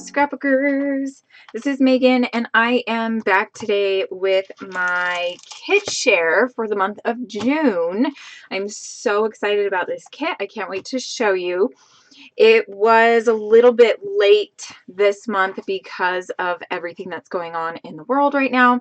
Scrapbookers. This is Megan, and I am back today with my kit share for the month of June. I'm so excited about this kit. I can't wait to show you. It was a little bit late this month because of everything that's going on in the world right now.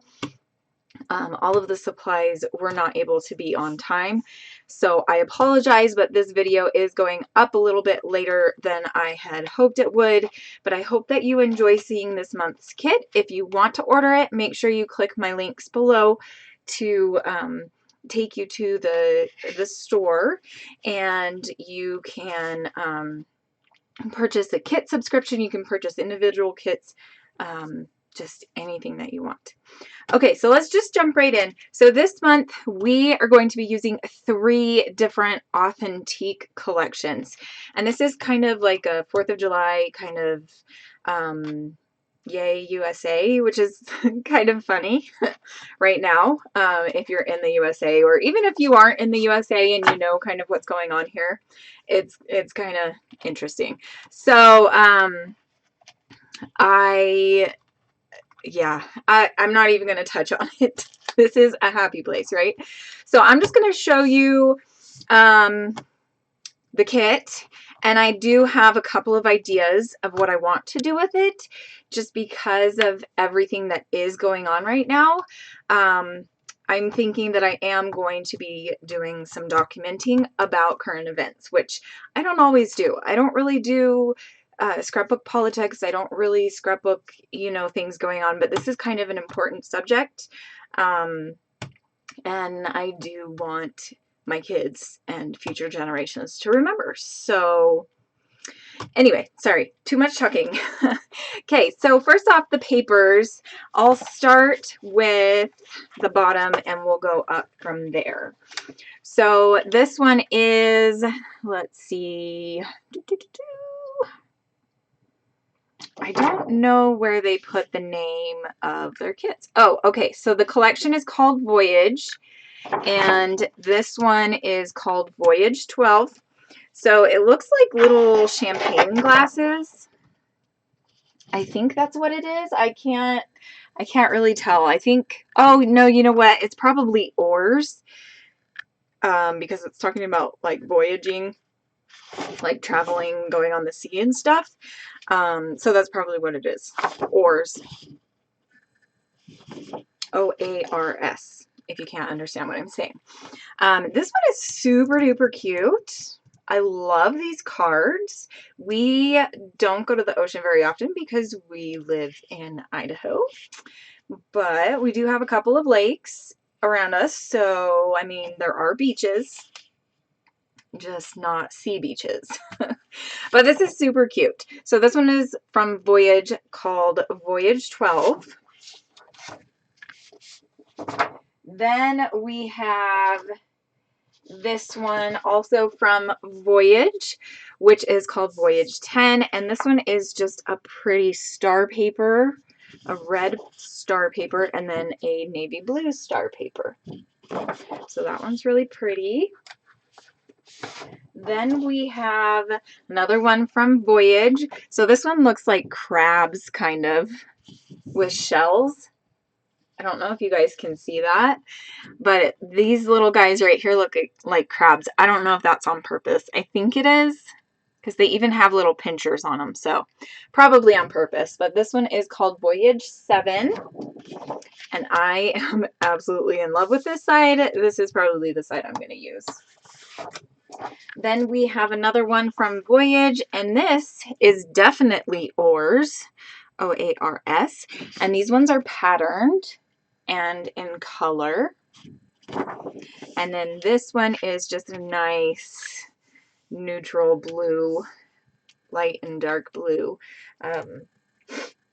All of the supplies were not able to be on time, so I apologize, but this video is going up a little bit later than I had hoped it would, but I hope that you enjoy seeing this month's kit. If you want to order it, make sure you click my links below to take you to the store, and you can purchase a kit subscription. You can purchase individual kits, just anything that you want. Okay, so let's just jump right in. So this month we are going to be using 3 different authentique collections, and this is kind of like a 4th of July kind of yay USA, which is kind of funny right now if you're in the USA, or even if you aren't in the USA and you know kind of what's going on here. It's kind of interesting. So I'm not even going to touch on it. This is a happy place, right? So I'm just going to show you the kit, and I do have a couple of ideas of what I want to do with it, just because of everything that is going on right now. I'm thinking that I am going to be doing some documenting about current events, which I don't always do. I don't really do scrapbook politics. I don't really scrapbook, things going on, but this is kind of an important subject. And I do want my kids and future generations to remember. So anyway, sorry, too much talking. Okay, so first off, the papers. I'll start with the bottom and we'll go up from there. So this one is, let's see, I don't know where they put the name of their kits. Oh, okay. So the collection is called Voyage, and this one is called Voyage 12. So it looks like little champagne glasses. I think that's what it is. I can't really tell. I think, oh no, you know what? It's probably oars, because it's talking about like voyaging, like traveling, going on the sea and stuff. So that's probably what it is. Oars. O-A-R-S, if you can't understand what I'm saying. This one is super duper cute. I love these cards. We don't go to the ocean very often because we live in Idaho, but we do have a couple of lakes around us. So, I mean, there are beaches, just not sea beaches. But this is super cute. So this one is from Voyage, called Voyage 12. Then we have this one also from Voyage, which is called Voyage 10. And this one is just a pretty star paper, a red star paper, and then a navy blue star paper. So that one's really pretty. Then we have another one from Voyage. So this one looks like crabs, kind of, with shells. I don't know if you guys can see that, but these little guys right here look like crabs. I don't know if that's on purpose. I think it is, because they even have little pinchers on them, so probably on purpose. But this one is called Voyage 7, and I am absolutely in love with this side. This is probably the side I'm going to use. Then we have another one from Voyage, and this is definitely oars, O-A-R-S, and these ones are patterned and in color. And then this one is just a nice neutral blue, light and dark blue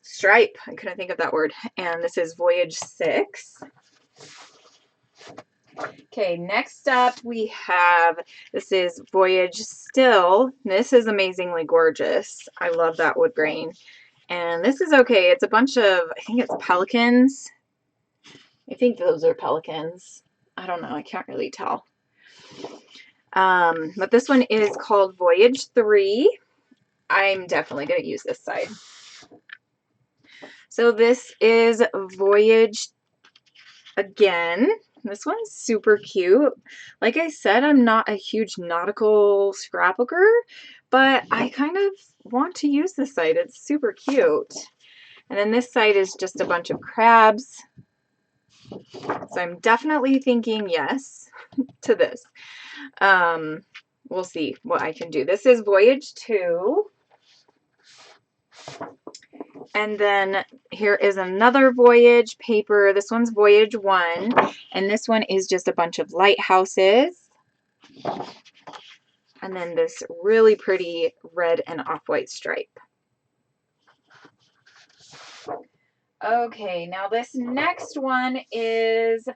stripe. I couldn't think of that word. And this is Voyage 6. Okay, next up we have, this is Voyage Still. This is amazingly gorgeous. I love that wood grain. And this is okay. It's a bunch of, I think it's pelicans. I think those are pelicans. I don't know. I can't really tell. But this one is called Voyage 3. I'm definitely going to use this side. So this is Voyage again. This one's super cute. Like I said, I'm not a huge nautical scrapbooker, but I kind of want to use this site. It's super cute. And then this side is just a bunch of crabs. So I'm definitely thinking yes to this. We'll see what I can do. This is Voyage 2. And then here is another Voyage paper. This one's Voyage 1. And this one is just a bunch of lighthouses. And then this really pretty red and off-white stripe. Okay, now this next one is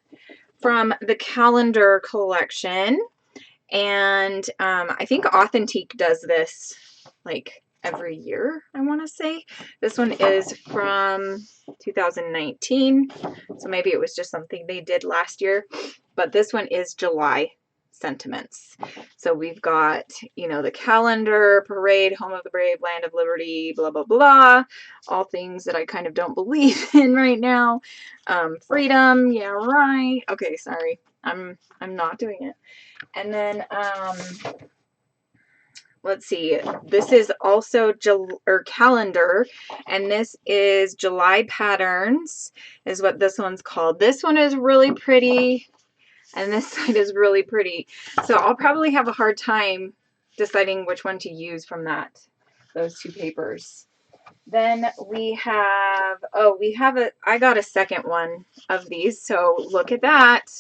from the calendar collection. And I think Authentique does this like every year, I want to say. This one is from 2019, so maybe it was just something they did last year, but this one is July sentiments. So we've got, you know, the calendar, parade, home of the brave, land of liberty, blah, blah, blah, all things that I kind of don't believe in right now. Freedom, yeah, right. Okay, sorry, I'm not doing it. And then let's see, this is also calendar, and this is July patterns is what this one's called. This one is really pretty, and this side is really pretty. So I'll probably have a hard time deciding which one to use from those two papers. Then we have, I got a second one of these, so look at that.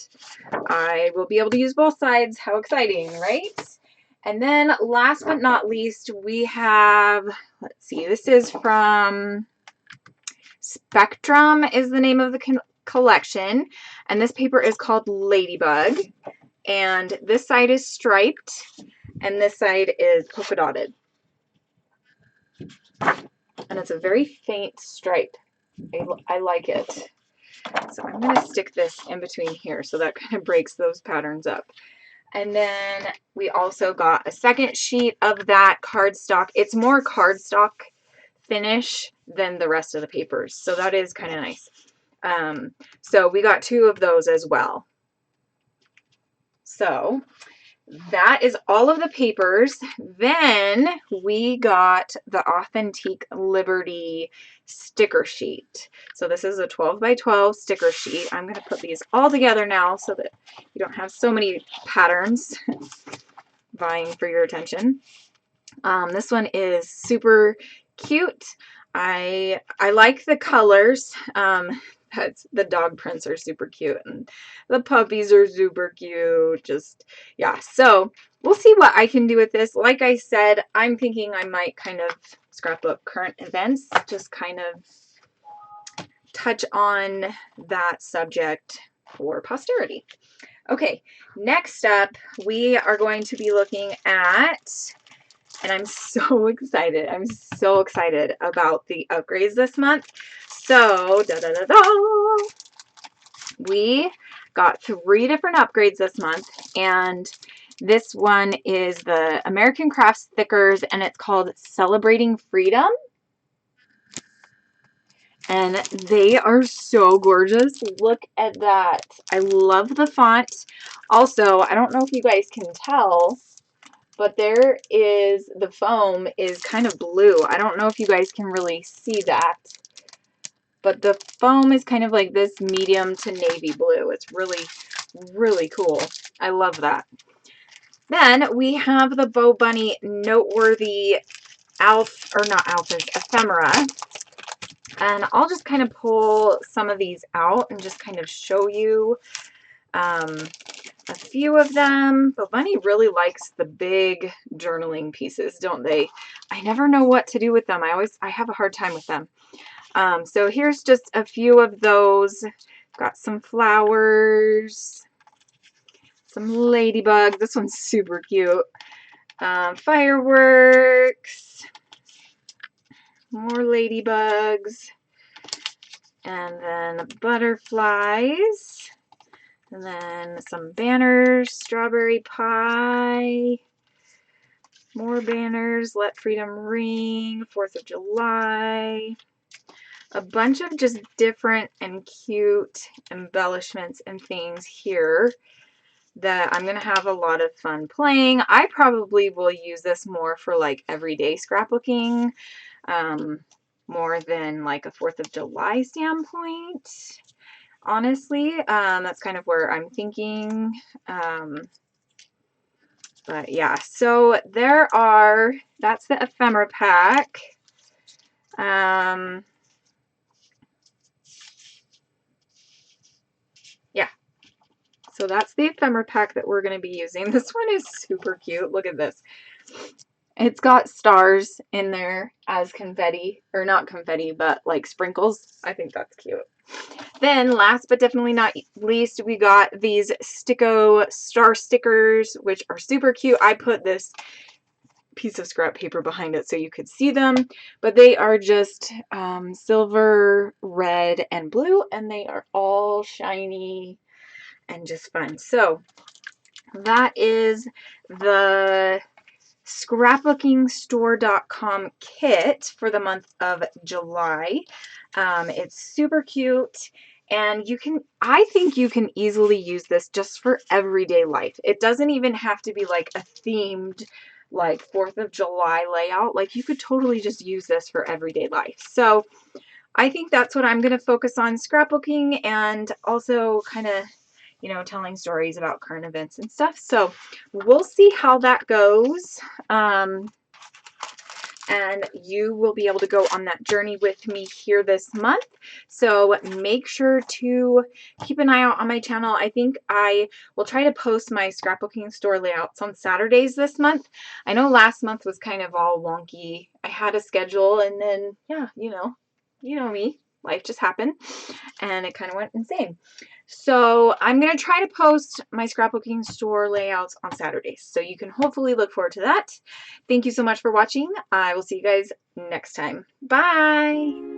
I will be able to use both sides. How exciting, right? And then last but not least, we have, let's see, this is from Spectrum is the name of the collection. And this paper is called Ladybug. And this side is striped and this side is polka dotted. And it's a very faint stripe. I like it. So I'm going to stick this in between here so that kind of breaks those patterns up. And then we also got a second sheet of that cardstock. It's more cardstock finish than the rest of the papers, so that is kind of nice. So we got 2 of those as well. So that is all of the papers. Then we got the Authentique Liberty sticker sheet. So this is a 12 by 12 sticker sheet. I'm going to put these all together now so that you don't have so many patterns vying for your attention. This one is super cute. I like the colors. The dog prints are super cute and the puppies are super cute. Just, yeah. So we'll see what I can do with this. Like I said, I'm thinking I might kind of scrapbook current events, just kind of touch on that subject for posterity. Okay, next up, we are going to be looking at, and I'm so excited. I'm so excited about the upgrades this month. So, we got 3 different upgrades this month, and this one is the American Crafts Thickers, and it's called Celebrating Freedom. And they are so gorgeous. Look at that. I love the font. Also, I don't know if you guys can tell, but there is, the foam is kind of blue. I don't know if you guys can really see that, but the foam is kind of like this medium to navy blue. It's really, really cool. I love that. Then we have the Bo Bunny Noteworthy ephemera. And I'll just kind of pull some of these out and just kind of show you a few of them. But Bunny really likes the big journaling pieces, don't they? I never know what to do with them. I have a hard time with them. So here's just a few of those. Got some flowers, some ladybugs. This one's super cute. Fireworks, more ladybugs, and then butterflies. And then some banners, strawberry pie, more banners, let freedom ring, 4th of July. a bunch of just different and cute embellishments and things here that I'm going to have a lot of fun playing. I probably will use this more for like everyday scrapbooking, more than like a 4th of July standpoint. Honestly, that's kind of where I'm thinking. But yeah, so that's the ephemera pack. Yeah, so that's the ephemera pack that we're going to be using. This one is super cute. Look at this. It's got stars in there as confetti, or not confetti, but like sprinkles. I think that's cute. Then last but definitely not least, we got these Sticko star stickers, which are super cute. I put this piece of scrap paper behind it so you could see them, but they are just silver, red, and blue, and they are all shiny and just fun. So that is the scrapbookingstore.com kit for the month of July. It's super cute, and I think you can easily use this just for everyday life. It doesn't even have to be like a themed like 4th of July layout. Like, you could totally just use this for everyday life. So I think that's what I'm going to focus on, scrapbooking, and also kind of, you know, telling stories about current events and stuff. So we'll see how that goes. And you will be able to go on that journey with me here this month. So make sure to keep an eye out on my channel. I think I will try to post my scrapbooking store layouts on Saturdays this month. I know last month was kind of all wonky. I had a schedule, and then, yeah, you know me. Life just happened, and it kind of went insane. So I'm going to try to post my scrapbooking store layouts on Saturdays. So you can hopefully look forward to that. Thank you so much for watching. I will see you guys next time. Bye!